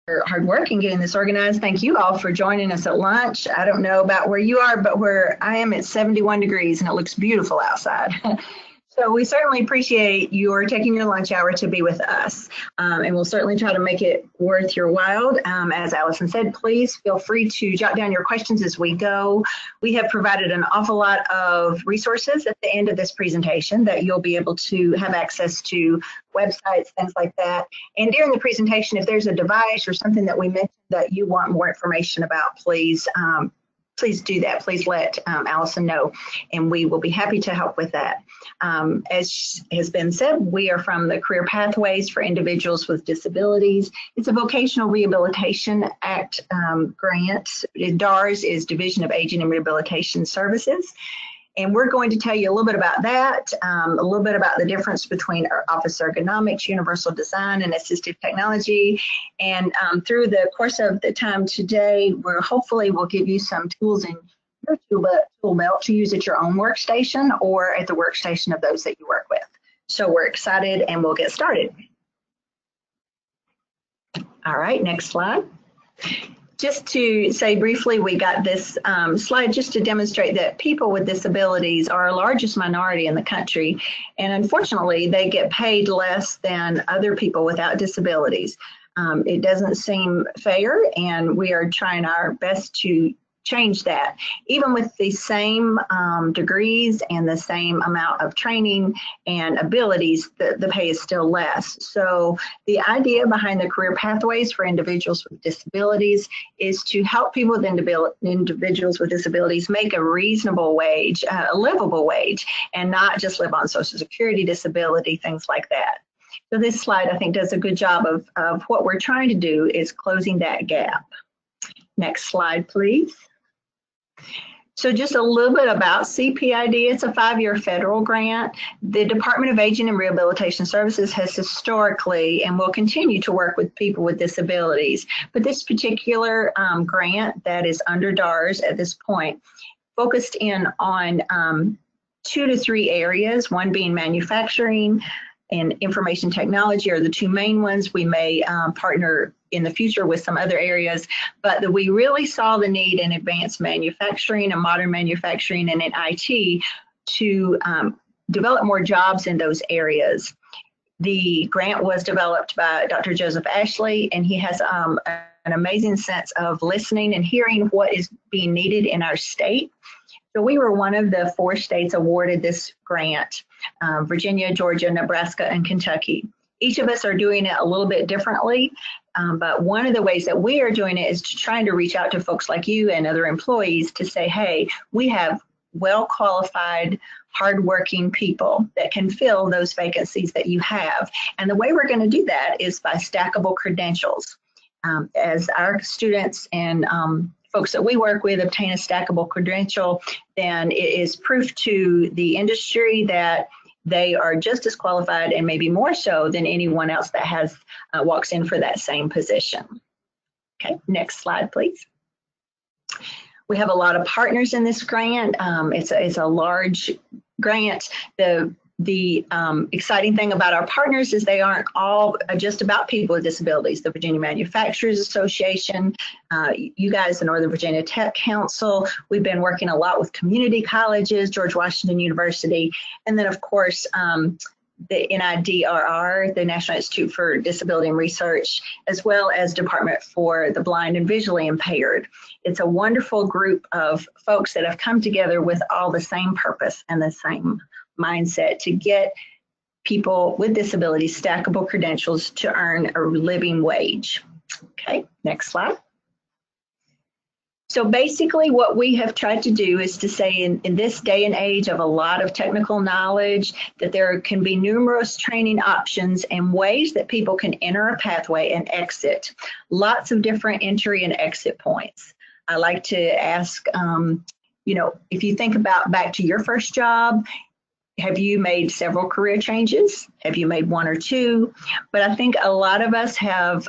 hard work in getting this organized. Thank you all for joining us at lunch. I don't know about where you are, but where I am, it's 71 degrees and it looks beautiful outside. So we certainly appreciate your taking your lunch hour to be with us, and we'll certainly try to make it worth your while. As Allison said, please feel free to jot down your questions as we go. We have provided an awful lot of resources at the end of this presentation that you'll be able to have access to, websites, things like that. And during the presentation, if there's a device or something that we mentioned that you want more information about, please do that. Please let Allison know, and we will be happy to help with that. As has been said, we are from the Career Pathways for Individuals with Disabilities. It's a Vocational Rehabilitation Act grant. DARS is Division of Aging and Rehabilitation Services. And we're going to tell you a little bit about that, a little bit about the difference between office ergonomics, universal design, and assistive technology. And through the course of the time today, hopefully we'll give you some tools in your tool belt to use at your own workstation or at the workstation of those that you work with. So we're excited and we'll get started. All right, next slide. Just to say briefly, we got this slide just to demonstrate that people with disabilities are our largest minority in the country, and unfortunately they get paid less than other people without disabilities. It doesn't seem fair, and we are trying our best to change that. Even with the same degrees and the same amount of training and abilities, the pay is still less. So the idea behind the Career Pathways for Individuals with Disabilities is to help people with individuals with disabilities make a reasonable wage, a livable wage, and not just live on Social Security, disability, things like that. So this slide, I think, does a good job of what we're trying to do is closing that gap. Next slide, please. So just a little bit about CPID. It's a 5-year federal grant. The Department of Aging and Rehabilitation Services has historically and will continue to work with people with disabilities. But this particular grant that is under DARS at this point focused in on 2 to 3 areas, one being manufacturing and information technology are the 2 main ones. We may partner in the future with some other areas, but we really saw the need in advanced manufacturing and modern manufacturing and in IT to develop more jobs in those areas. The grant was developed by Dr. Joseph Ashley, and he has an amazing sense of listening and hearing what is being needed in our state. So we were one of the 4 states awarded this grant, Virginia, Georgia, Nebraska, and Kentucky. Each of us are doing it a little bit differently, but one of the ways that we are doing it is to trying to reach out to folks like you and other employees to say, hey, we have well-qualified, hardworking people that can fill those vacancies that you have. And the way we're going to do that is by stackable credentials. As our students and folks that we work with obtain a stackable credential, then it is proof to the industry that they are just as qualified and maybe more so than anyone else that has walks in for that same position. Okay, next slide, please. We have a lot of partners in this grant. It's a large grant. The exciting thing about our partners is they aren't all just about people with disabilities. The Virginia Manufacturers Association, you guys, the Northern Virginia Tech Council, we've been working a lot with community colleges, George Washington University, and then of course the NIDRR, the National Institute for Disability and Research, as well as Department for the Blind and Visually Impaired. It's a wonderful group of folks that have come together with all the same purpose and the same mindset to get people with disabilities stackable credentials to earn a living wage. Okay, next slide. So basically what we have tried to do is to say in this day and age of a lot of technical knowledge that there can be numerous training options and ways that people can enter a pathway and exit. Lots of different entry and exit points. I like to ask, you know, if you think about back to your first job, have you made several career changes? Have you made 1 or 2? But I think a lot of us have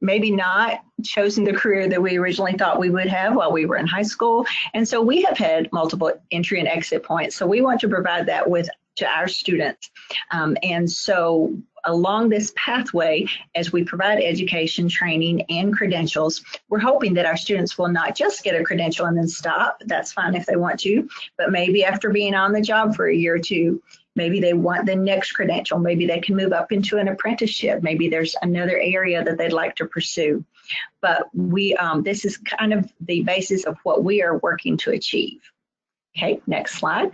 maybe not chosen the career that we originally thought we would have while we were in high school. And so we have had multiple entry and exit points. So we want to provide that to our students. And so along this pathway, as we provide education, training, and credentials, we're hoping that our students will not just get a credential and then stop. That's fine if they want to, but maybe after being on the job for a year or two, maybe they want the next credential. Maybe they can move up into an apprenticeship. Maybe there's another area that they'd like to pursue. But this is kind of the basis of what we are working to achieve. Okay, next slide.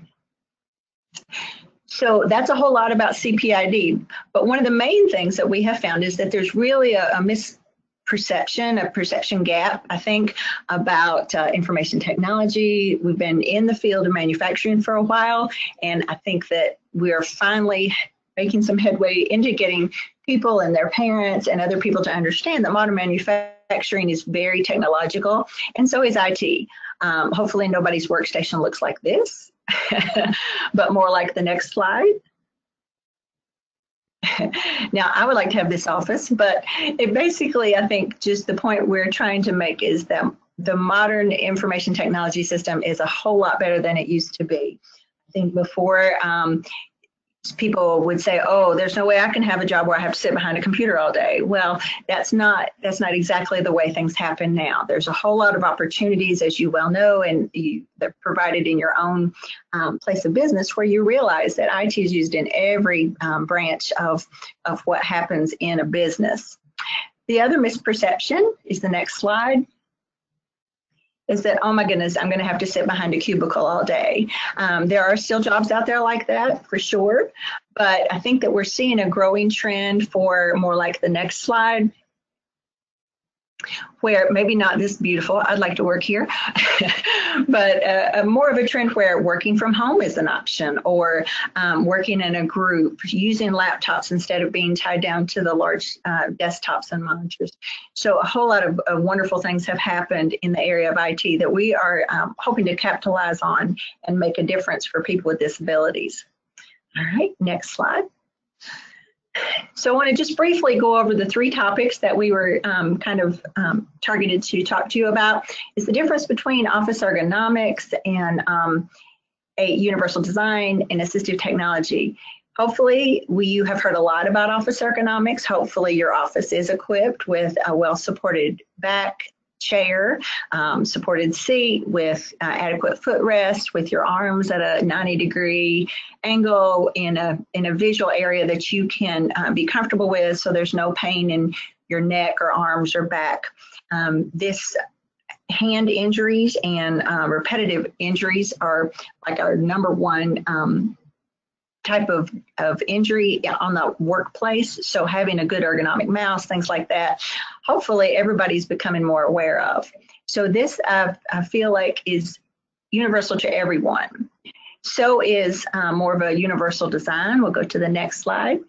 So that's a whole lot about CPID, but one of the main things that we have found is that there's really a misperception, a perception gap, I think, about information technology. We've been in the field of manufacturing for a while, and I think that we are finally making some headway into getting people and their parents and other people to understand that modern manufacturing is very technological, and so is IT. Hopefully nobody's workstation looks like this. But more like the next slide. Now, I would like to have this office, but it basically, I think, just the point we're trying to make is that the modern information technology system is a whole lot better than it used to be. I think before, people would say, oh, there's no way I can have a job where I have to sit behind a computer all day. Well, that's not exactly the way things happen now. There's a whole lot of opportunities, as you well know, and they're provided in your own place of business, where you realize that IT is used in every branch of what happens in a business. The other misperception is the next slide. Is that, oh my goodness, I'm going to have to sit behind a cubicle all day. There are still jobs out there like that, for sure. But I think that we're seeing a growing trend for more like the next slide, where maybe not this beautiful, I'd like to work here, but more of a trend where working from home is an option, or working in a group, using laptops instead of being tied down to the large desktops and monitors. So a whole lot of wonderful things have happened in the area of IT that we are hoping to capitalize on and make a difference for people with disabilities. All right, next slide. So I want to just briefly go over the three topics that we were targeted to talk to you about. Is the difference between office ergonomics and a universal design and assistive technology. Hopefully you have heard a lot about office ergonomics. Hopefully your office is equipped with a well-supported back chair, supported seat with adequate footrest, with your arms at a 90-degree angle in a visual area that you can be comfortable with, so there's no pain in your neck or arms or back. This hand injuries and repetitive injuries are like our number one type of injury on the workplace. So having a good ergonomic mouse, things like that, hopefully everybody's becoming more aware of. So this I feel like is universal to everyone. So is more of a universal design. We'll go to the next slide.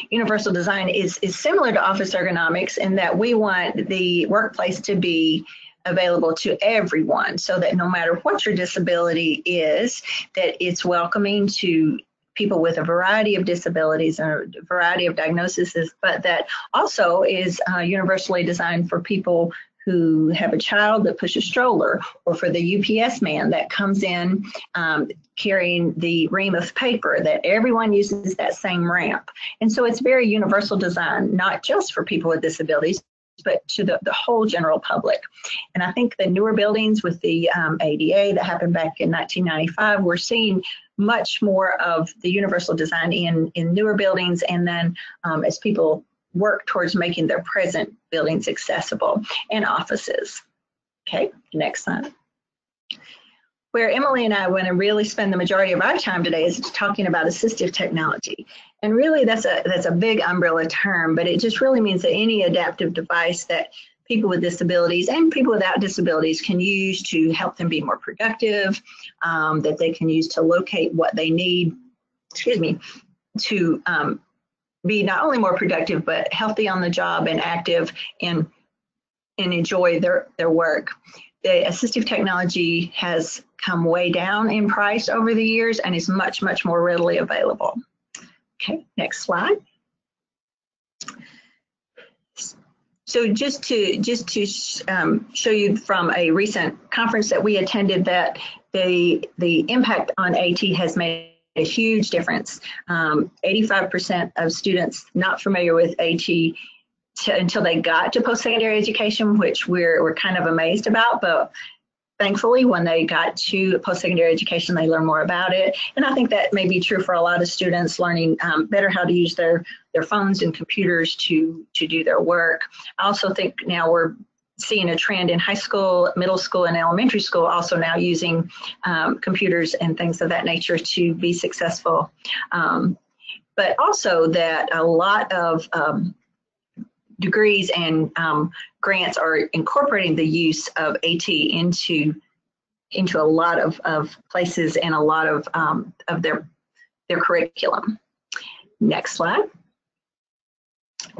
Universal design is similar to office ergonomics in that we want the workplace to be available to everyone, so that no matter what your disability is, that it's welcoming to people with a variety of disabilities and a variety of diagnoses, but that also is universally designed for people who have a child that pushes a stroller, or for the UPS man that comes in carrying the ream of paper, that everyone uses that same ramp. And so it's very universal design, not just for people with disabilities, but to the whole general public. And I think the newer buildings with the ADA that happened back in 1995, we're seeing much more of the universal design in newer buildings, and then as people work towards making their present buildings accessible and offices. Okay, next slide. Where Emily and I want to really spend the majority of our time today is talking about assistive technology. And really that's a big umbrella term, but it just really means that any adaptive device that people with disabilities and people without disabilities can use to help them be more productive, that they can use to locate what they need, to be not only more productive, but healthy on the job and active and enjoy their work. The assistive technology has come way down in price over the years and is much, much more readily available. Okay, next slide. So just to show you from a recent conference that we attended, that the impact on AT has made a huge difference. 85% of students not familiar with AT until they got to post-secondary education, which we're kind of amazed about, but thankfully, when they got to post-secondary education, they learn more about it. And I think that may be true for a lot of students, learning better how to use their phones and computers to do their work. I also think now we're seeing a trend in high school, middle school, and elementary school, also now using computers and things of that nature to be successful. But also that a lot of degrees and grants are incorporating the use of AT into a lot of places and a lot of their curriculum. Next slide.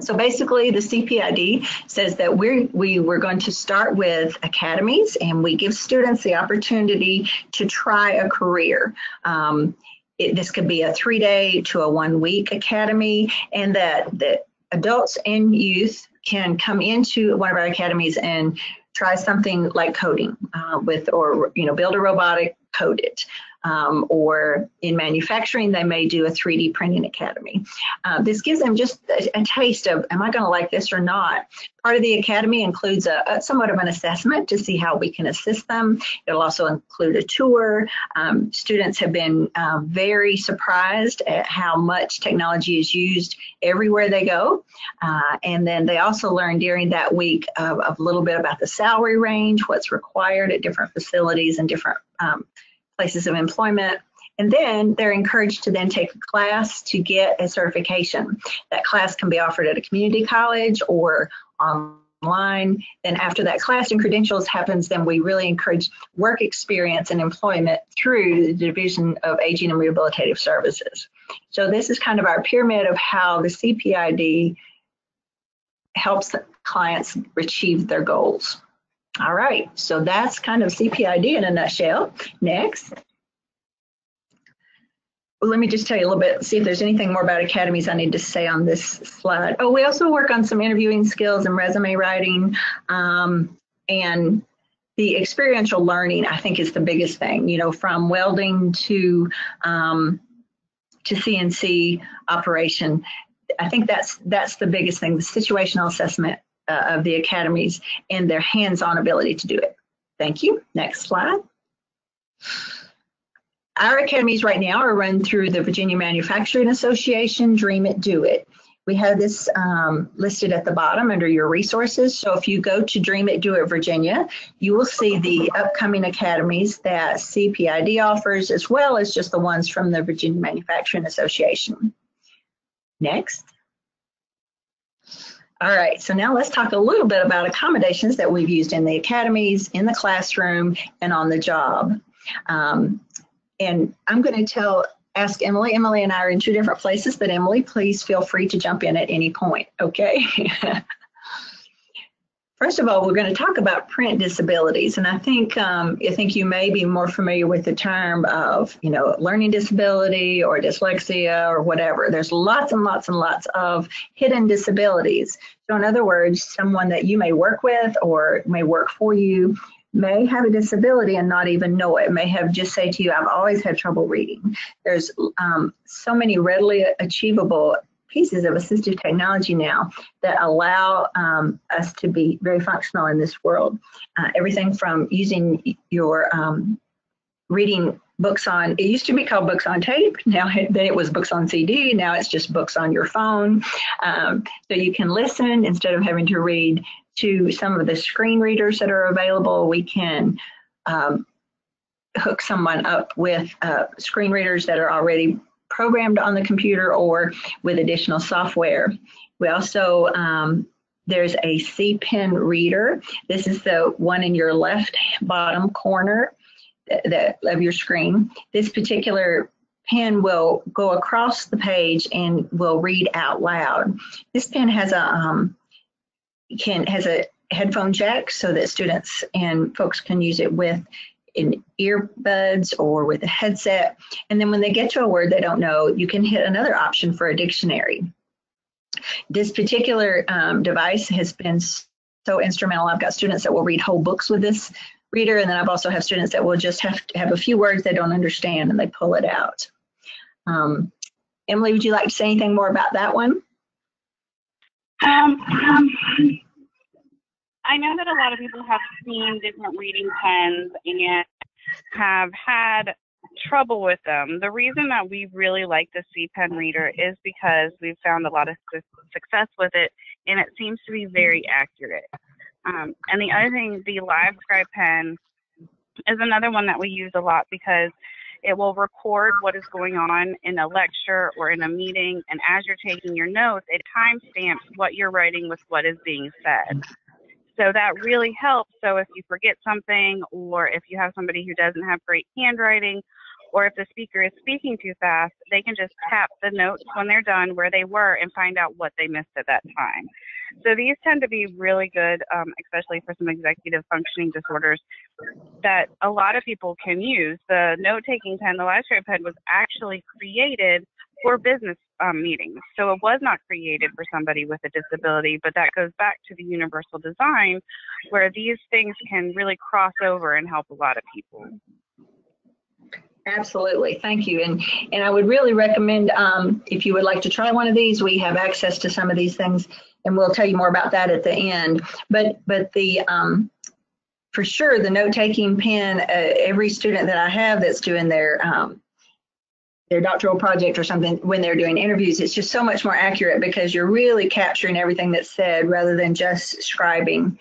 So basically, the CPID says that we're going to start with academies, and we give students the opportunity to try a career. This could be a 3-day to a 1-week academy, and that adults and youth can come into one of our academies and try something like coding or build a robotic, code it. Or in manufacturing, they may do a 3D printing academy. This gives them just a taste of, am I going to like this or not? Part of the academy includes somewhat of an assessment to see how we can assist them. It'll also include a tour. Students have been very surprised at how much technology is used everywhere they go. And then they also learn during that week a little bit about the salary range, what's required at different facilities and different places of employment. And then they're encouraged to then take a class to get a certification. That class can be offered at a community college or online. Then after that class and credentials happens, then we really encourage work experience and employment through the Division of Aging and Rehabilitative Services. So this is kind of our pyramid of how the CPID helps clients achieve their goals. All right, so that's kind of CPID in a nutshell. Next. Well, let me just tell you a little bit, see if there's anything more about academies I need to say on this slide. Oh, we also work on some interviewing skills and resume writing, and the experiential learning, I think, is the biggest thing, from welding to CNC operation. I think that's the biggest thing, the situational assessment of the academies and their hands-on ability to do it. Thank you. Next slide. Our academies right now are run through the Virginia Manufacturing Association, Dream It, Do It. We have this listed at the bottom under your resources. So if you go to Dream It, Do It Virginia, you will see the upcoming academies that CPID offers, as well as just the ones from the Virginia Manufacturing Association. Next. All right, so now let's talk a little bit about accommodations that we've used in the academies, in the classroom, and on the job. And I'm going to ask Emily. Emily and I are in 2 different places, but Emily, please feel free to jump in at any point, okay? First of all, we're going to talk about print disabilities, and I think you may be more familiar with the term of, learning disability or dyslexia or whatever. There's lots and lots and lots of hidden disabilities. So in other words, someone that you may work with or may work for you may have a disability and not even know it, may have just say to you, I've always had trouble reading. There's so many readily achievable pieces of assistive technology now that allow us to be very functional in this world. Everything from using your reading books on, it used to be called books on tape, now then it was books on CD, now it's just books on your phone. So you can listen instead of having to read, to some of the screen readers that are available. We can hook someone up with screen readers that are already programmed on the computer or with additional software. We also, there's a C-Pen reader. This is the one in your left bottom corner of your screen. This particular pen will go across the page and will read out loud. This pen has a headphone jack so that students and folks can use it with in earbuds or with a headset. And then when they get to a word they don't know, you can hit another option for a dictionary. This particular device has been so instrumental. I've got students that will read whole books with this reader, and then I've also have students that will just have to have a few words they don't understand and they pull it out. Emily, would you like to say anything more about that one? I know that a lot of people have seen different reading pens and have had trouble with them. The reason that we really like the C Pen reader is because we've found a lot of success with it, and it seems to be very accurate. And the other thing, the Live Scribe pen is another one that we use a lot because it will record what is going on in a lecture or in a meeting, and as you're taking your notes, it timestamps what you're writing with what is being said. So that really helps. So if you forget something, or if you have somebody who doesn't have great handwriting, or if the speaker is speaking too fast, they can just tap the notes when they're done where they were and find out what they missed at that time. So these tend to be really good, especially for some executive functioning disorders that a lot of people can use. The note-taking pen, the Live Scribe pen, was actually created for business meetings. So it was not created for somebody with a disability, but that goes back to the universal design where these things can really cross over and help a lot of people. Absolutely, thank you. And I would really recommend, if you would like to try one of these, we have access to some of these things, and we'll tell you more about that at the end. But the for sure, the note-taking pen, every student that I have that's doing their doctoral project or something, when they're doing interviews, it's just so much more accurate because you're really capturing everything that's said rather than just scribing.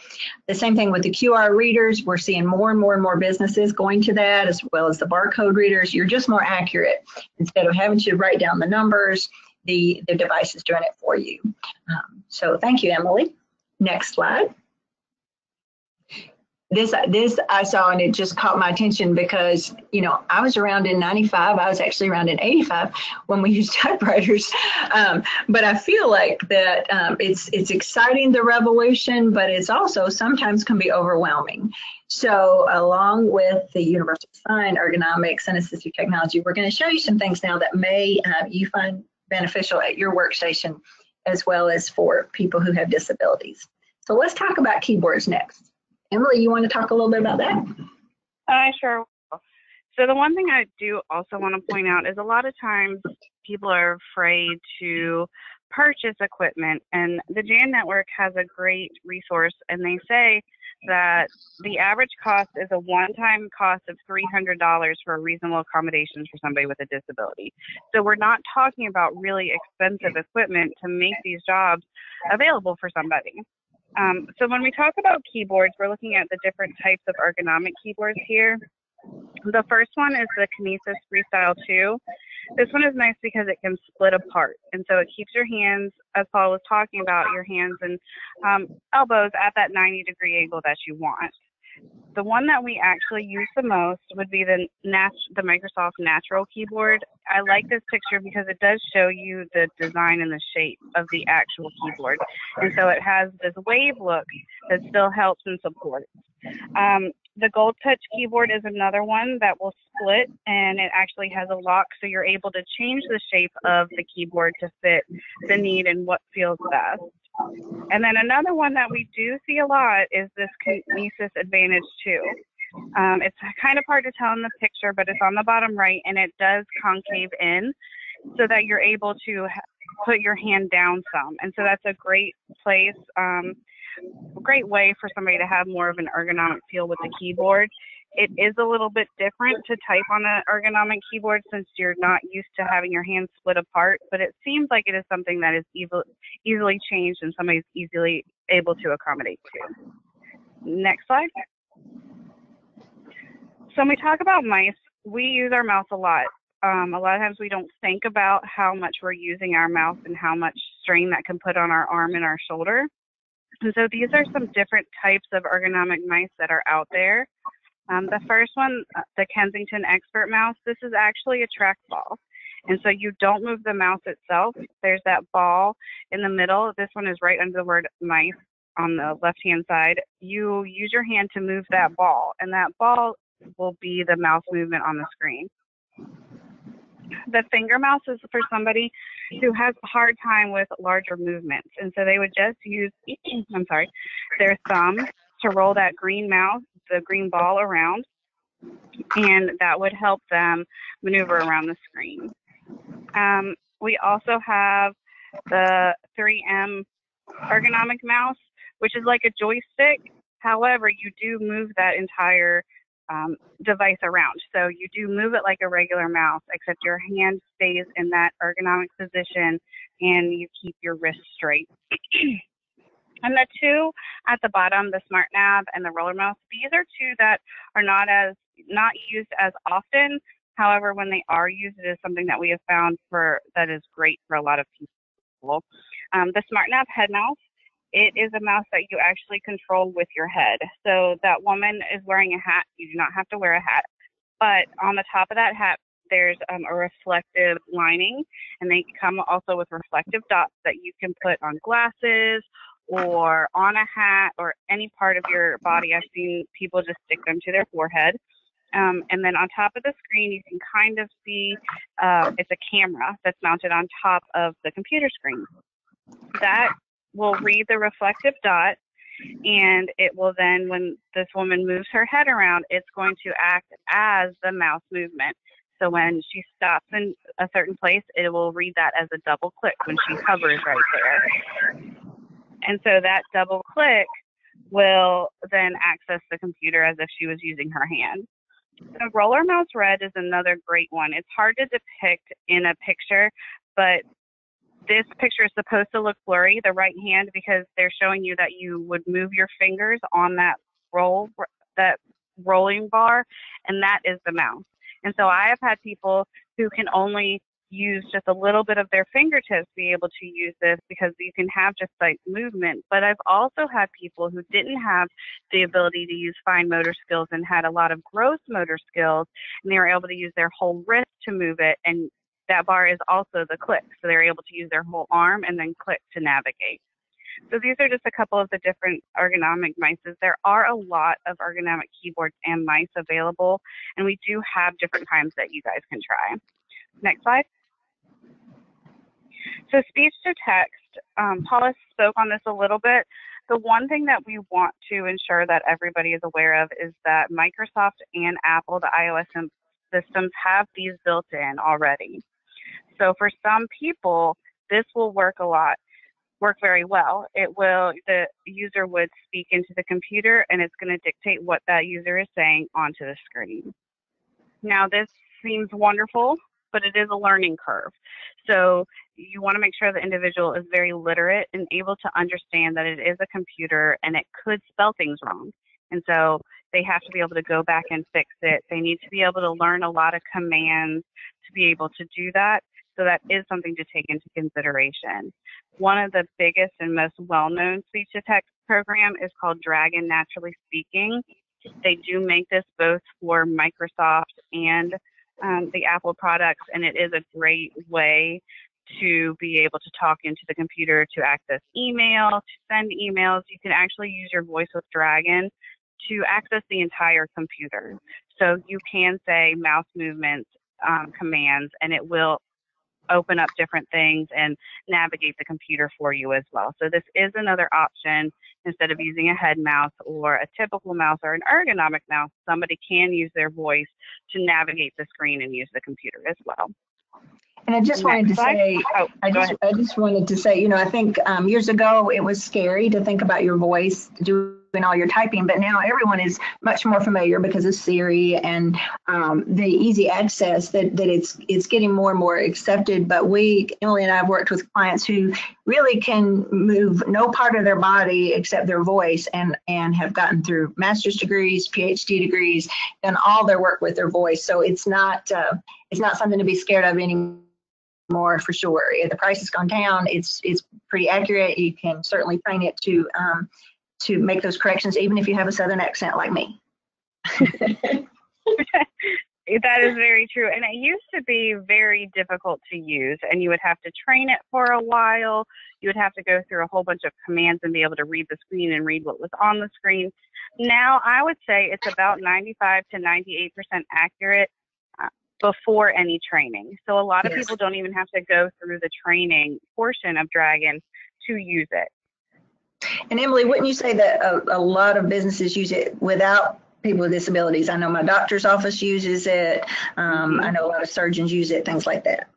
The same thing with the QR readers. We're seeing more and more and more businesses going to that, as well as the barcode readers. You're just more accurate. Instead of having to write down the numbers, the device is doing it for you. So thank you, Emily. Next slide. This I saw, and it just caught my attention because, you know, I was around in 95. I was actually around in 85 when we used typewriters. But I feel like that it's exciting, the revolution, but it's also sometimes can be overwhelming. So along with the universal design, ergonomics, and assistive technology, we're going to show you some things now that may you find beneficial at your workstation, as well as for people who have disabilities. So let's talk about keyboards next. Emily, you want to talk a little bit about that? Sure will. So the one thing I do also want to point out is a lot of times people are afraid to purchase equipment, and the JAN Network has a great resource, and they say that the average cost is a one-time cost of $300 for reasonable accommodations for somebody with a disability. So we're not talking about really expensive equipment to make these jobs available for somebody. So when we talk about keyboards, we're looking at the different types of ergonomic keyboards here. The first one is the Kinesis Freestyle 2. This one is nice because it can split apart, and so it keeps your hands, as Paul was talking about, your hands and elbows at that 90-degree angle that you want. The one that we actually use the most would be the Microsoft Natural keyboard. I like this picture because it does show you the design and the shape of the actual keyboard. And so it has this wave look that still helps and supports. The Gold Touch keyboard is another one that will split, and it actually has a lock, so you're able to change the shape of the keyboard to fit the need and what feels best. And then another one that we do see a lot is this Kinesis Advantage 2. It's kind of hard to tell in the picture, but it's on the bottom right, and it does concave in so that you're able to put your hand down some. And so that's a great place, great way for somebody to have more of an ergonomic feel with the keyboard. It is a little bit different to type on an ergonomic keyboard since you're not used to having your hands split apart, but it seems like it is something that is easily changed and somebody's easily able to accommodate to. Next slide. So when we talk about mice, we use our mouse a lot. A lot of times we don't think about how much we're using our mouse and how much strain that can put on our arm and our shoulder. And so these are some different types of ergonomic mice that are out there. The first one, the Kensington Expert Mouse, this is actually a trackball. And so you don't move the mouse itself. There's that ball in the middle. This one is right under the word mice on the left-hand side. You use your hand to move that ball, and that ball will be the mouse movement on the screen. The finger mouse is for somebody who has a hard time with larger movements. And so they would just use, their thumb to roll that green mouse, the green ball around, and that would help them maneuver around the screen. We also have the 3M ergonomic mouse, which is like a joystick. However, you do move that entire device around. So you do move it like a regular mouse, except your hand stays in that ergonomic position and you keep your wrist straight. And the two at the bottom, the Smart Nav and the Roller Mouse, these are two that are not used as often. However, when they are used, it is something that we have found that is great for a lot of people. The Smart Nav head mouse, it is a mouse that you actually control with your head. So that woman is wearing a hat. You do not have to wear a hat. But on the top of that hat, there's a reflective lining, and they come also with reflective dots that you can put on glasses or on a hat or any part of your body. I've seen people just stick them to their forehead. And then on top of the screen, you can kind of see it's a camera that's mounted on top of the computer screen. That will read the reflective dot, and it will then, when this woman moves her head around, it's going to act as the mouse movement. So when she stops in a certain place, it will read that as a double click when she hovers right there. And so that double click will then access the computer as if she was using her hand. The Roller Mouse Red is another great one. It's hard to depict in a picture, but this picture is supposed to look blurry, the right hand, because they're showing you that you would move your fingers on that rolling bar, and that is the mouse. And so I have had people who can only use just a little bit of their fingertips be able to use this because you can have just like movement. But I've also had people who didn't have the ability to use fine motor skills and had a lot of gross motor skills, and they were able to use their whole wrist to move it, and that bar is also the click. So they're able to use their whole arm and then click to navigate. So these are just a couple of the different ergonomic mices. There are a lot of ergonomic keyboards and mice available, and we do have different kinds that you guys can try. Next slide. So speech to text, Paula spoke on this a little bit. The one thing that we want to ensure that everybody is aware of is that Microsoft and Apple, the iOS systems, have these built in already. So for some people, this will work very well. The user would speak into the computer, and it's going to dictate what that user is saying onto the screen. Now, this seems wonderful, but it is a learning curve. So you want to make sure the individual is very literate and able to understand that it is a computer and it could spell things wrong. And so they have to be able to go back and fix it. They need to be able to learn a lot of commands to be able to do that. So that is something to take into consideration. One of the biggest and most well-known speech-to-text program is called Dragon Naturally Speaking. They do make this both for Microsoft and the Apple products, and it is a great way to be able to talk into the computer, to access email, to send emails. You can actually use your voice with Dragon to access the entire computer. So you can say mouse movements, commands, and it will open up different things and navigate the computer for you as well. So this is another option. Instead of using a head mouse or a typical mouse or an ergonomic mouse, somebody can use their voice to navigate the screen and use the computer as well. And I just wanted to say, I just wanted to say, I think years ago it was scary to think about your voice doing all your typing, but now everyone is much more familiar because of Siri and the easy access that it's getting more and more accepted. But Emily and I have worked with clients who really can move no part of their body except their voice, and have gotten through master's degrees, PhD degrees, done all their work with their voice. So it's not something to be scared of anymore. For sure. If the price has gone down, it's pretty accurate. You can certainly train it to make those corrections, even if you have a Southern accent like me. That is very true. And it used to be very difficult to use, and you would have to train it for a while. You would have to go through a whole bunch of commands and be able to read the screen and read what was on the screen. Now, I would say it's about 95 to 98% accurate before any training. So a lot of people don't even have to go through the training portion of Dragon to use it. And Emily, wouldn't you say that a lot of businesses use it without people with disabilities? I know my doctor's office uses it. I know a lot of surgeons use it, things like that.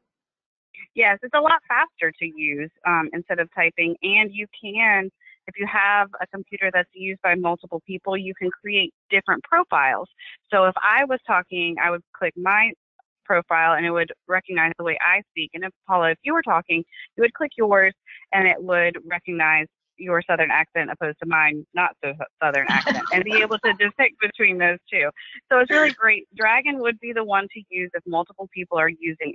Yes, it's a lot faster to use instead of typing, and you can, if you have a computer that's used by multiple people, you can create different profiles. So if I was talking, I would click my profile and it would recognize the way I speak. And if Paula, if you were talking, you would click yours and it would recognize your Southern accent opposed to mine not so Southern accent, and be able to depict between those two. So it's really great. Dragon would be the one to use if multiple people are using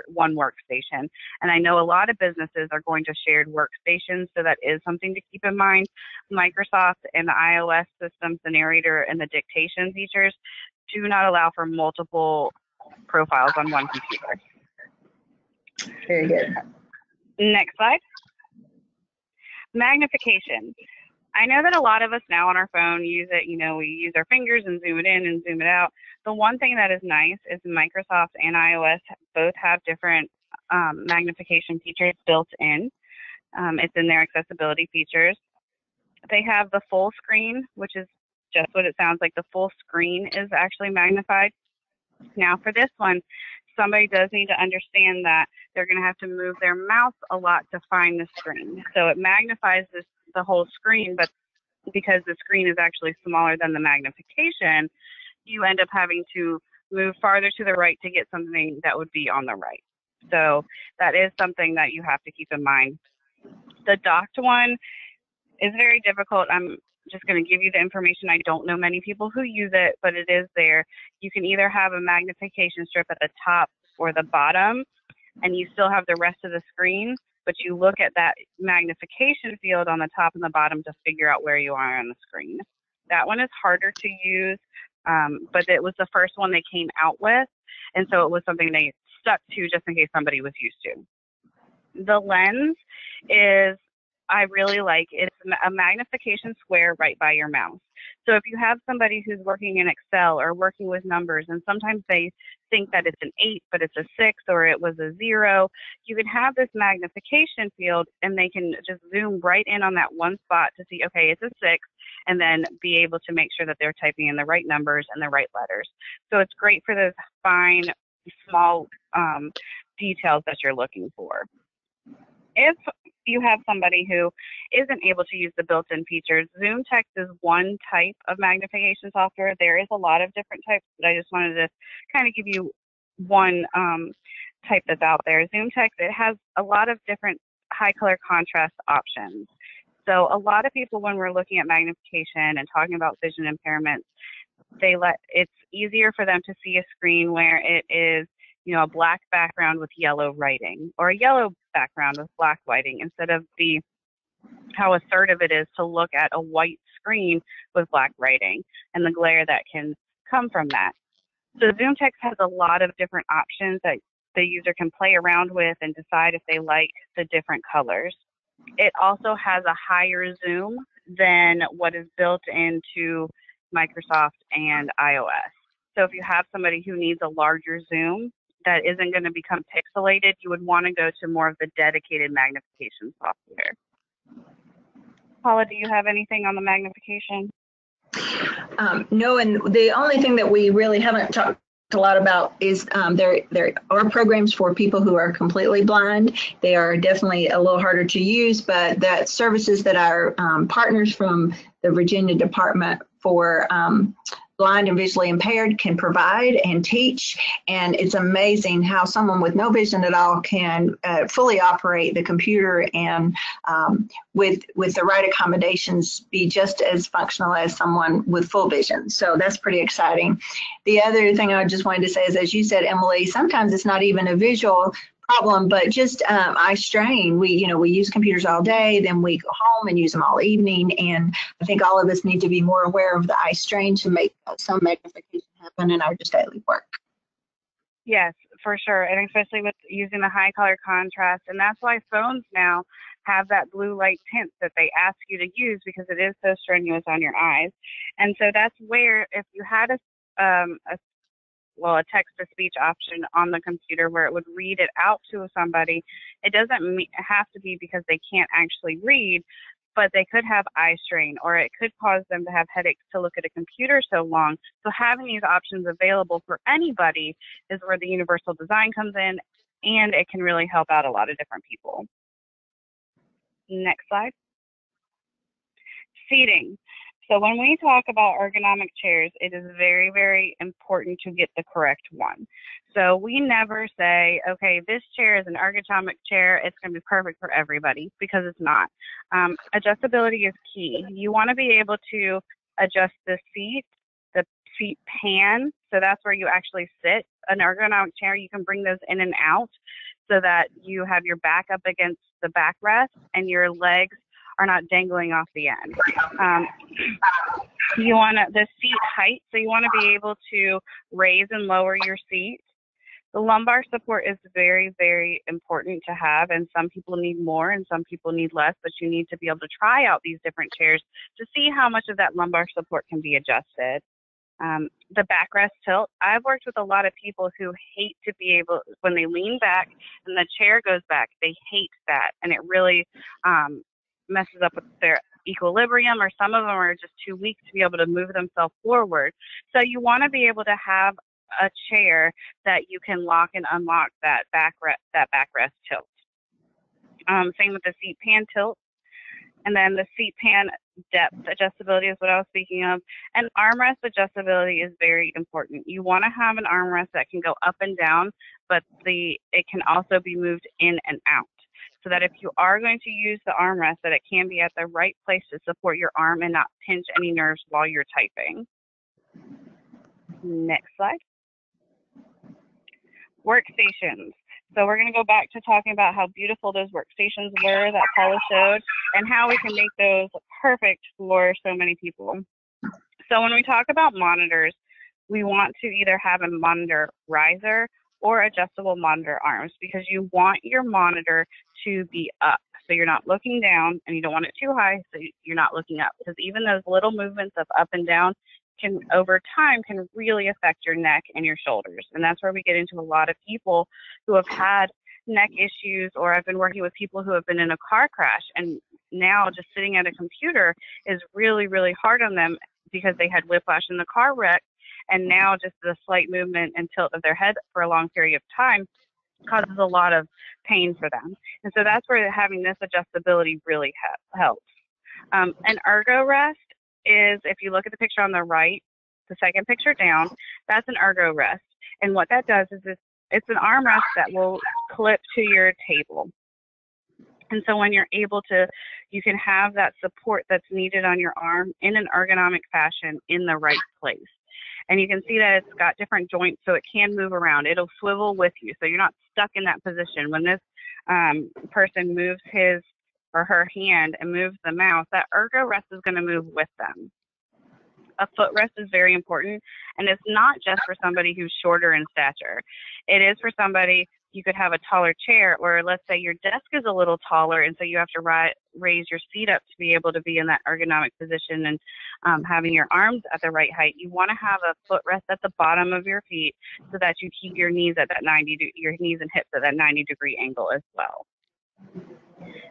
one workstation. And I know a lot of businesses are going to shared workstations, so that is something to keep in mind. Microsoft and the iOS systems, the narrator and the dictation features do not allow for multiple profiles on one computer. Very good. Next slide. Magnification. I know that a lot of us now on our phone use it, we use our fingers and zoom it in and zoom it out. The one thing that is nice is Microsoft and iOS both have different magnification features built in. It's in their accessibility features. They have the full screen, which is just what it sounds like. The full screen is actually magnified. Now for this one, somebody does need to understand that they're going to have to move their mouse a lot to find the screen. So it magnifies the whole screen, but because the screen is actually smaller than the magnification, you end up having to move farther to the right to get something that would be on the right. So that is something that you have to keep in mind. The docked one is very difficult. I'm just going to give you the information. I don't know many people who use it, but it is there. You can either have a magnification strip at the top or the bottom, and you still have the rest of the screen, but you look at that magnification field on the top and the bottom to figure out where you are on the screen. That one is harder to use, but it was the first one they came out with, and so it was something they stuck to just in case somebody was used to. The lens is, I really like, it's a magnification square right by your mouse. So if you have somebody who's working in Excel or working with numbers, and sometimes they think that it's an 8, but it's a 6, or it was a 0, you can have this magnification field and they can just zoom right in on that one spot to see, okay, it's a 6, and then be able to make sure that they're typing in the right numbers and the right letters. So it's great for those fine, small details that you're looking for. If you have somebody who isn't able to use the built-in features, ZoomText is one type of magnification software. There is a lot of different types, but I just wanted to kind of give you one type that's out there. ZoomText, it has a lot of different high color contrast options. So a lot of people, when we're looking at magnification and talking about vision impairments, it's easier for them to see a screen where it is, a black background with yellow writing, or a yellow background with black writing, instead of how assertive it is to look at a white screen with black writing and the glare that can come from that. So ZoomText has a lot of different options that the user can play around with and decide if they like the different colors. It also has a higher zoom than what is built into Microsoft and iOS. So if you have somebody who needs a larger zoom that isn't going to become pixelated, you would want to go to more of the dedicated magnification software. Paula, do you have anything on the magnification? No, and the only thing that we really haven't talked a lot about is there are programs for people who are completely blind. They are definitely a little harder to use, but that services that our partners from the Virginia Department for Blind and Visually Impaired can provide and teach. And it's amazing how someone with no vision at all can fully operate the computer and with the right accommodations be just as functional as someone with full vision. So that's pretty exciting. The other thing I just wanted to say is, as you said, Emily, sometimes it's not even a visual problem, but just eye strain. We use computers all day, then we go home and use them all evening, and I think all of us need to be more aware of the eye strain to make some magnification happen in our just daily work. Yes, for sure, and especially with using the high color contrast, and that's why phones now have that blue light tint that they ask you to use, because it is so strenuous on your eyes. And so that's where, if you had a text-to-speech option on the computer where it would read it out to somebody, it doesn't have to be because they can't actually read, but they could have eye strain, or it could cause them to have headaches to look at a computer so long. So having these options available for anybody is where the universal design comes in. and it can really help out a lot of different people. Next slide. Seating. So when we talk about ergonomic chairs, it is very, very important to get the correct one. So we never say, okay, this chair is an ergonomic chair, it's going to be perfect for everybody, because it's not. Adjustability is key. You want to be able to adjust the seat pan, so that's where you actually sit. An ergonomic chair, you can bring those in and out so that you have your back up against the backrest and your legs are not dangling off the end. You want the seat height, so you want to be able to raise and lower your seat. The lumbar support is very, very important to have, and some people need more and some people need less, but you need to be able to try out these different chairs to see how much of that lumbar support can be adjusted. The backrest tilt, I've worked with a lot of people who hate to be able, when they lean back and the chair goes back, they hate that, and it really messes up with their equilibrium, or some of them are just too weak to be able to move themselves forward. So you want to be able to have a chair that you can lock and unlock that backrest tilt. Same with the seat pan tilt. And then the seat pan depth adjustability is what I was speaking of. And armrest adjustability is very important. You want to have an armrest that can go up and down, but it can also be moved in and out, so that if you are going to use the armrest, that it can be at the right place to support your arm and not pinch any nerves while you're typing. Next slide. Workstations. So we're going to go back to talking about how beautiful those workstations were that Paula showed, and how we can make those perfect for so many people. So when we talk about monitors, we want to either have a monitor riser or adjustable monitor arms, because you want your monitor to be up. So you're not looking down, and you don't want it too high, so you're not looking up, because even those little movements of up and down can, over time, can really affect your neck and your shoulders. And that's where we get into a lot of people who have had neck issues, or I've been working with people who have been in a car crash, and now just sitting at a computer is really, really hard on them, because they had whiplash in the car wreck, and now just the slight movement and tilt of their head for a long period of time causes a lot of pain for them. And so that's where having this adjustability really helps. An ergo rest is, if you look at the picture on the right, the second picture down, that's an ergo rest. And what that does is it's an armrest that will clip to your table. And so when you're able to, you can have that support that's needed on your arm in an ergonomic fashion in the right place. And you can see that it's got different joints, so it can move around. It'll swivel with you, so you're not stuck in that position. When this person moves his or her hand and moves the mouse, that ergo rest is going to move with them. A footrest is very important, and it's not just for somebody who's shorter in stature. It is for somebody, you could have a taller chair, or let's say your desk is a little taller, and so you have to raise your seat up to be able to be in that ergonomic position and having your arms at the right height. You want to have a footrest at the bottom of your feet so that you keep your knees at that your knees and hips at that 90-degree angle as well.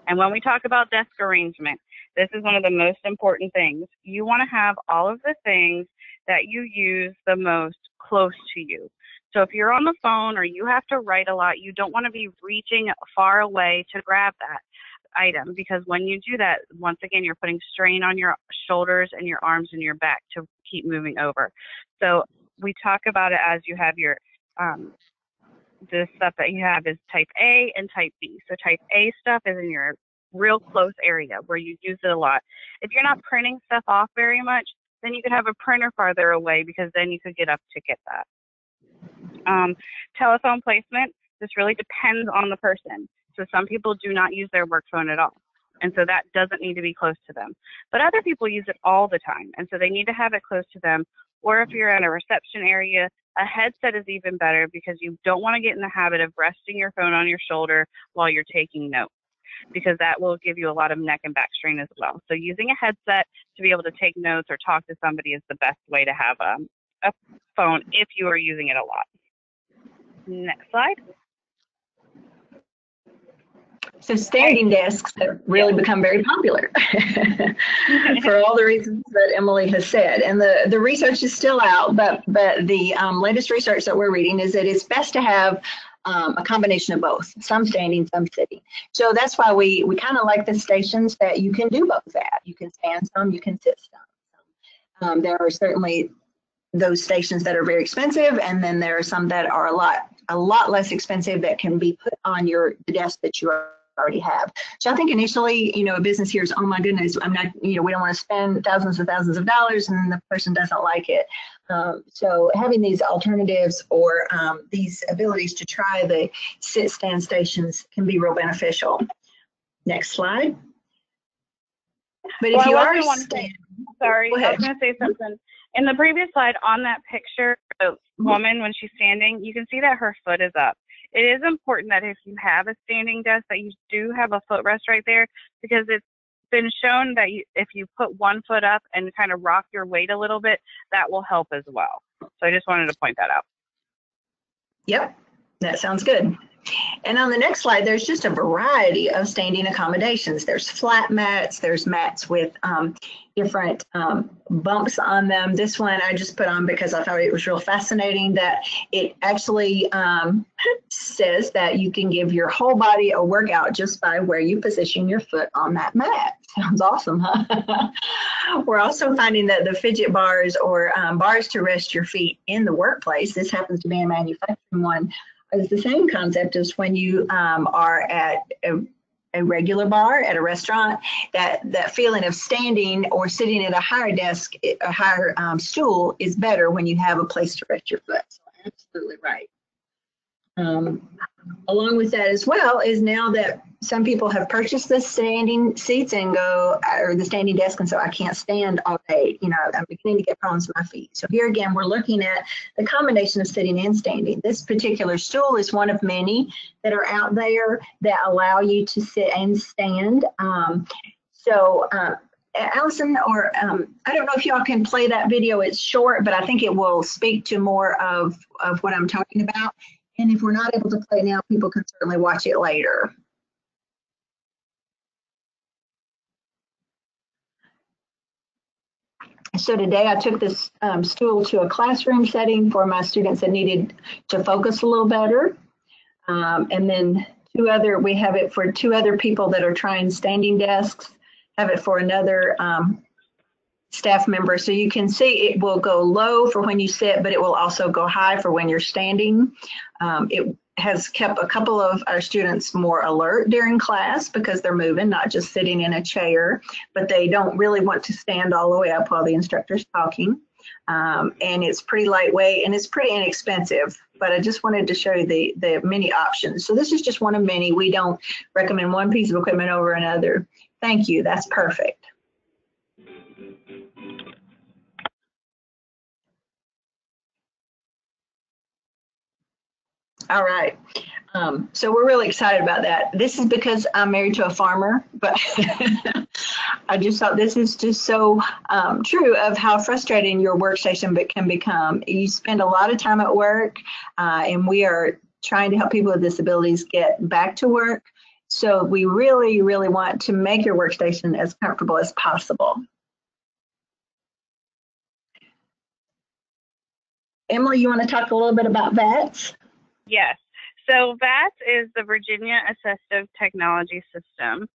And when we talk about desk arrangement, this is one of the most important things. You want to have all of the things that you use the most close to you. So if you're on the phone or you have to write a lot, you don't want to be reaching far away to grab that item, because when you do that, once again, you're putting strain on your shoulders and your arms and your back to keep moving over. So we talk about it as you have your the stuff that you have is type A and type B. So type A stuff is in your real close area where you use it a lot. If you're not printing stuff off very much, then you could have a printer farther away, because then you could get up to get that. Telephone placement, this really depends on the person. So some people do not use their work phone at all, and so that doesn't need to be close to them. But other people use it all the time, and so they need to have it close to them. Or if you're in a reception area, a headset is even better, because you don't want to get in the habit of resting your phone on your shoulder while you're taking notes, because that will give you a lot of neck and back strain as well. So using a headset to be able to take notes or talk to somebody is the best way to have a phone if you are using it a lot. Next slide. So standing desks have really become very popular for all the reasons that Emily has said. And the research is still out, but the latest research that we're reading is that it's best to have a combination of both, some standing, some sitting. So that's why we kind of like the stations that you can do both at. You can stand some, you can sit some. There are certainly those stations that are very expensive, and then there are some that are a lot less expensive that can be put on the desk that you already have. So I think initially, a business here is, oh my goodness, I'm not, we don't want to spend thousands of dollars and the person doesn't like it. So having these alternatives or these abilities to try the sit stand stations can be real beneficial. Next slide. But if you are sorry, I was going to say something. In the previous slide on that picture, the woman, when she's standing, you can see that her foot is up. It is important that if you have a standing desk that you do have a footrest right there, because it's been shown that if you put one foot up and kind of rock your weight a little bit, that will help as well. So I just wanted to point that out. Yep, that sounds good. And on the next slide, there's just a variety of standing accommodations. There's flat mats, there's mats with different bumps on them. This one I just put on because I thought it was real fascinating that it actually says that you can give your whole body a workout just by where you position your foot on that mat. Sounds awesome, huh? We're also finding that the fidget bars or bars to rest your feet in the workplace, this happens to be a manufacturing one, is the same concept as when you are at a regular bar at a restaurant. That feeling of standing or sitting at a higher desk, a higher stool is better when you have a place to rest your foot. So absolutely right. Along with that as well is now that some people have purchased the standing seats and or the standing desk, and so I can't stand all day. I'm beginning to get problems with my feet. So here again, we're looking at the combination of sitting and standing. This particular stool is one of many that are out there that allow you to sit and stand. Allison, or I don't know if y'all can play that video. It's short, but I think it will speak to more of what I'm talking about. And if we're not able to play now, people can certainly watch it later. So today I took this stool to a classroom setting for my students that needed to focus a little better. And then we have it for two other people that are trying standing desks, have it for another staff member. So you can see it will go low for when you sit, but it will also go high for when you're standing. It has kept a couple of our students more alert during class because they're moving, not just sitting in a chair, but they don't really want to stand all the way up while the instructor's talking. And it's pretty lightweight and it's pretty inexpensive, but I just wanted to show you the many options. So this is just one of many. We don't recommend one piece of equipment over another. Thank you, that's perfect. All right, so we're really excited about that. This is because I'm married to a farmer, but I just thought this is just so true of how frustrating your workstation can become. You spend a lot of time at work, and we are trying to help people with disabilities get back to work. So we really, really want to make your workstation as comfortable as possible. Emily, you want to talk a little bit about VATS? Yes. So VATS is the Virginia Assistive Technology System.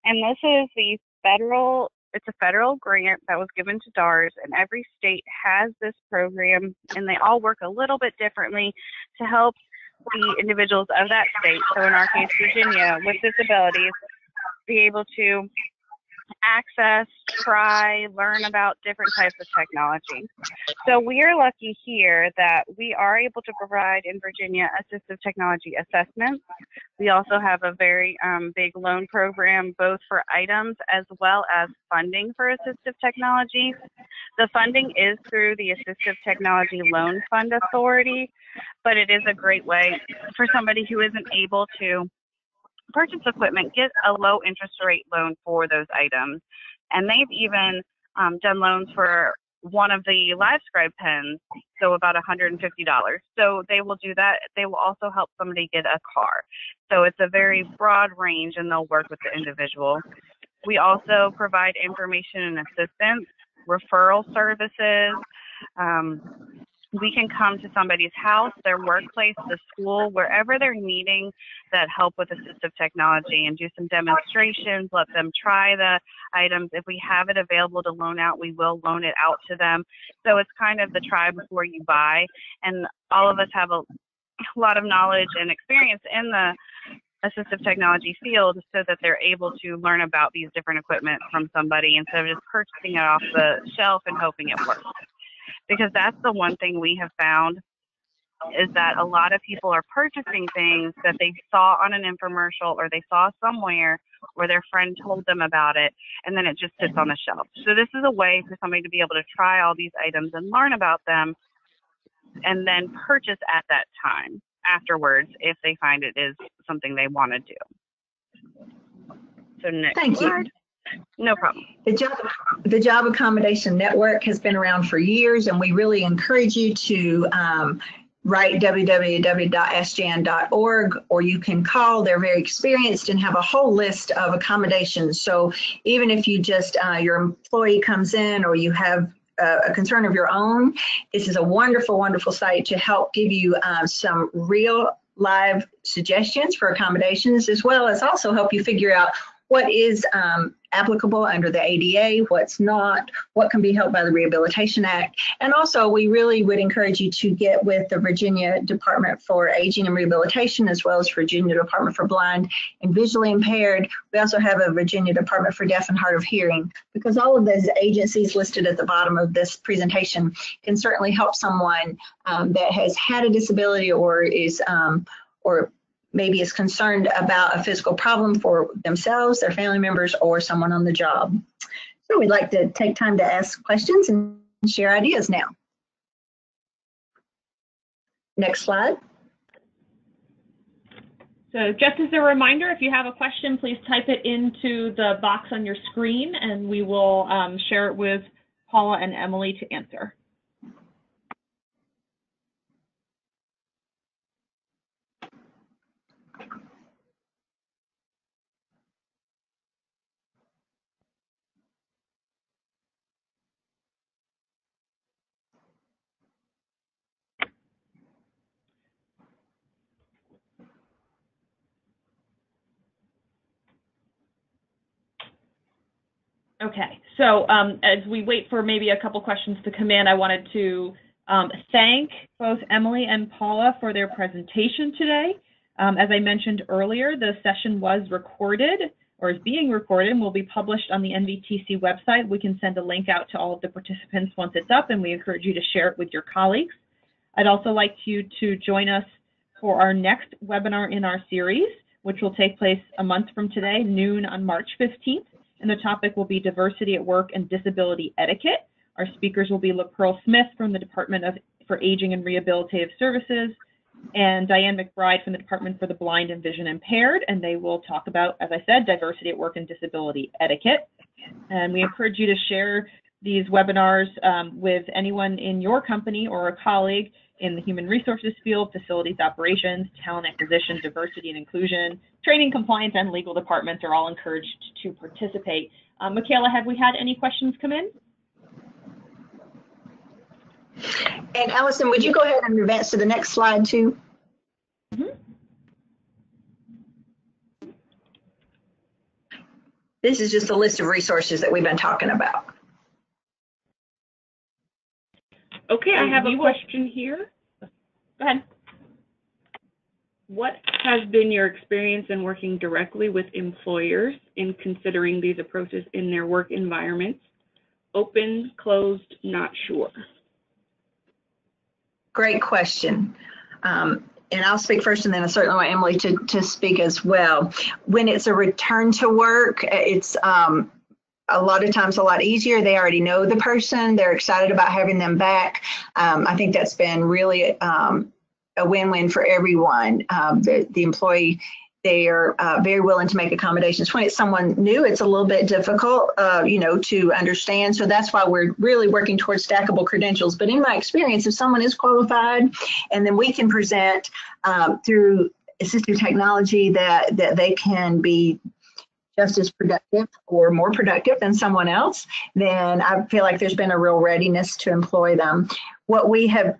And this is it's a federal grant that was given to DARS, and every state has this program, and they all work a little bit differently to help the individuals of that state, so in our case, Virginia, with disabilities, be able to access, try, learn about different types of technology. So we are lucky here that we are able to provide in Virginia assistive technology assessments. We also have a very big loan program, both for items as well as funding for assistive technology. The funding is through the Assistive Technology Loan Fund Authority, but it is a great way for somebody who isn't able to purchase equipment, get a low interest rate loan for those items. And they've even done loans for one of the LiveScribe pens, so about $150. So they will do that. They will also help somebody get a car. So it's a very broad range, and they'll work with the individual. We also provide information and assistance, referral services, we can come to somebody's house, their workplace, the school, wherever they're needing that help with assistive technology, and do some demonstrations, let them try the items. If we have it available to loan out, we will loan it out to them. So it's kind of the try before you buy. And all of us have a lot of knowledge and experience in the assistive technology field, so that they're able to learn about these different equipment from somebody instead of just purchasing it off the shelf and hoping it works. Because that's the one thing we have found, is that a lot of people are purchasing things that they saw on an infomercial or they saw somewhere or their friend told them about it, and then it just sits on the shelf. So this is a way for somebody to be able to try all these items and learn about them, and then purchase at that time afterwards if they find it is something they want to do. So next Thank slide. you. No problem. The Job Accommodation Network has been around for years, and we really encourage you to write www.sjn.org, or you can call. They're very experienced and have a whole list of accommodations. So even if you just, your employee comes in or you have a concern of your own, this is a wonderful, wonderful site to help give you some real live suggestions for accommodations, as well as also help you figure out what is applicable under the ADA, what's not, what can be helped by the Rehabilitation Act. And also, we really would encourage you to get with the Virginia Department for Aging and Rehabilitation, as well as Virginia Department for Blind and Visually Impaired. We also have a Virginia Department for Deaf and Hard of Hearing, because all of those agencies listed at the bottom of this presentation can certainly help someone that has had a disability or is, or maybe is concerned about a physical problem for themselves, their family members, or someone on the job. So we'd like to take time to ask questions and share ideas now. Next slide. So just as a reminder, if you have a question, please type it into the box on your screen, and we will share it with Paula and Emily to answer. Okay, so as we wait for maybe a couple questions to come in, I wanted to thank both Emily and Paula for their presentation today. As I mentioned earlier, the session was recorded, or is being recorded, and will be published on the NVTC website. We can send a link out to all of the participants once it's up, and we encourage you to share it with your colleagues. I'd also like you to join us for our next webinar in our series, which will take place a month from today, noon on March 15th. And the topic will be diversity at work and disability etiquette. Our speakers will be LaPearl Smith from the Department for Aging and Rehabilitative Services, and Diane McBride from the Department for the Blind and Vision Impaired. And they will talk about, as I said, diversity at work and disability etiquette. And we encourage you to share these webinars with anyone in your company or a colleague in the human resources field, facilities operations, talent acquisition, diversity and inclusion, training, compliance, and legal departments are all encouraged to participate. Michaela, have we had any questions come in? And Allison, would you go ahead and advance to the next slide too? Mm-hmm. This is just a list of resources that we've been talking about. Okay, I have a question here. Go ahead. What has been your experience in working directly with employers in considering these approaches in their work environments? Open, closed, not sure. Great question. And I'll speak first, and then I certainly want Emily to speak as well. When it's a return to work, it's a lot of times a lot easier. They already know the person. They're excited about having them back. I think that's been really a win-win for everyone. The employee, they are very willing to make accommodations. When it's someone new, it's a little bit difficult, to understand. So that's why we're really working towards stackable credentials. But in my experience, if someone is qualified, and then we can present through assistive technology that they can be just as productive or more productive than someone else, then I feel like there's been a real readiness to employ them. What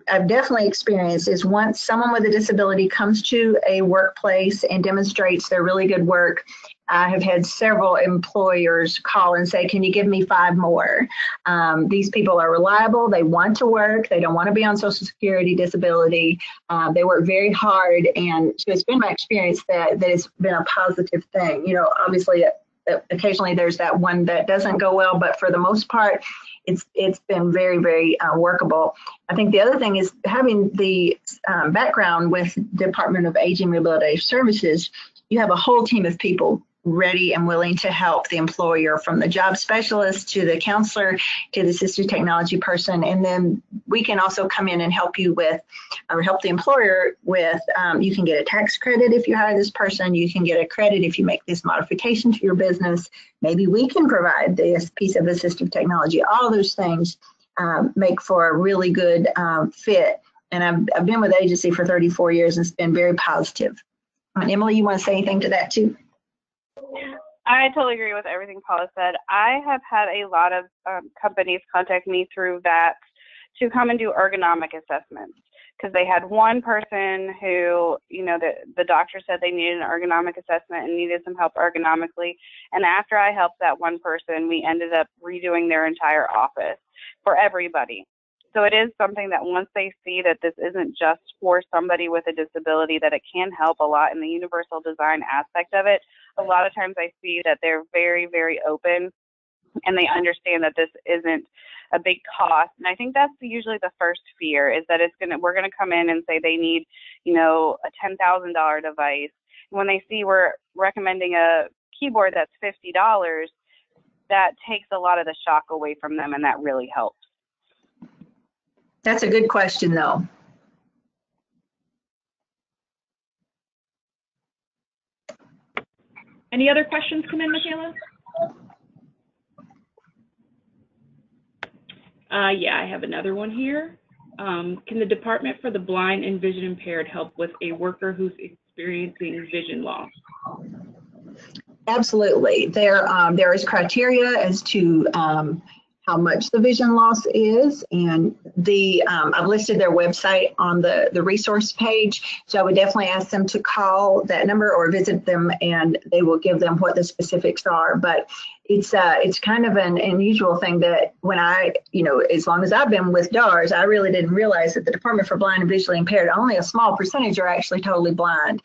I've definitely experienced is once someone with a disability comes to a workplace and demonstrates their really good work, I have had several employers call and say, can you give me 5 more? These people are reliable. They want to work. They don't want to be on Social Security disability. They work very hard. And so it's been my experience that it's been a positive thing. You know, obviously, occasionally there's that one that doesn't go well, but for the most part, it's been very, very workable. I think the other thing is having the background with Department of Aging and Rehabilitative Services. You have a whole team of people ready and willing to help the employer, from the job specialist to the counselor to the assistive technology person. And then we can also come in and help you with, or help the employer with, you can get a tax credit if you hire this person. You can get a credit if you make this modification to your business. Maybe we can provide this piece of assistive technology. All those things make for a really good fit. And I've been with the agency for 34 years and it's been very positive. Emily, you want to say anything to that too? I totally agree with everything Paula said. I have had a lot of companies contact me through that to come and do ergonomic assessments, because they had one person who, you know, the doctor said they needed an ergonomic assessment and needed some help ergonomically. And after I helped that one person, we ended up redoing their entire office for everybody. So it is something that once they see that this isn't just for somebody with a disability, that it can help a lot in the universal design aspect of it. A lot of times I see that they're very, very open and they understand that this isn't a big cost. And I think that's usually the first fear, is that we're gonna come in and say they need, you know, a $10,000 device. When they see we're recommending a keyboard that's $50, that takes a lot of the shock away from them, and that really helps. That's a good question, though. Any other questions come in, Michaela? Yeah, I have another one here. Can the Department for the Blind and Vision Impaired help with a worker who's experiencing vision loss? Absolutely. There is criteria as to how much the vision loss is, and I've listed their website on the resource page, so I would definitely ask them to call that number or visit them, and they will give them what the specifics are. But it's kind of an unusual thing that when as long as I've been with DARS, I really didn't realize that the Department for Blind and Visually Impaired, only a small percentage are actually totally blind.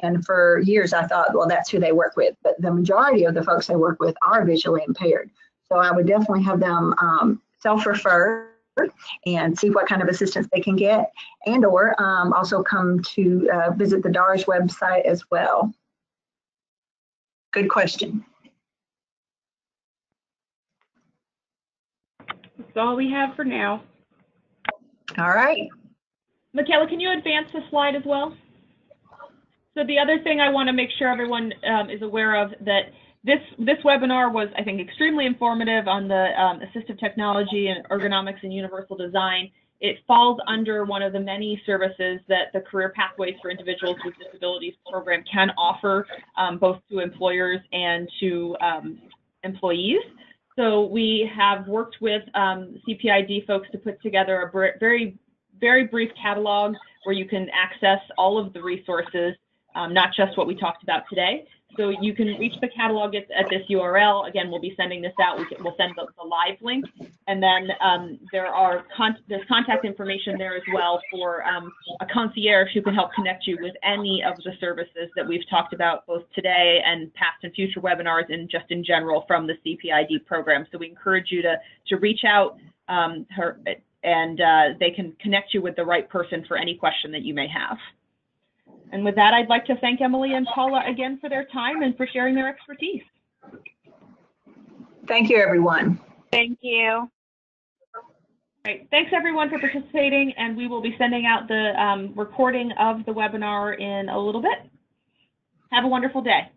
And for years I thought, well, that's who they work with, but the majority of the folks they work with are visually impaired. So I would definitely have them self-refer and see what kind of assistance they can get, and or also come to visit the DARS website as well. Good question. That's all we have for now. All right. Michaela, can you advance the slide as well? So the other thing I want to make sure everyone is aware of, that this webinar was, I think, extremely informative on the assistive technology and ergonomics and universal design. It falls under one of the many services that the Career Pathways for Individuals with Disabilities program can offer, both to employers and to employees. So we have worked with CPID folks to put together a very, very brief catalog where you can access all of the resources, not just what we talked about today. So you can reach the catalog at this URL. Again, we'll be sending this out. We'll send the live link. And then there's contact information there as well for a concierge who can help connect you with any of the services that we've talked about both today and past and future webinars, and just in general from the CPID program. So we encourage you to reach out and they can connect you with the right person for any question that you may have. And with that, I'd like to thank Emily and Paula again for their time and for sharing their expertise. Thank you, everyone. Thank you. Great. Thanks, everyone, for participating, and we will be sending out the recording of the webinar in a little bit. Have a wonderful day.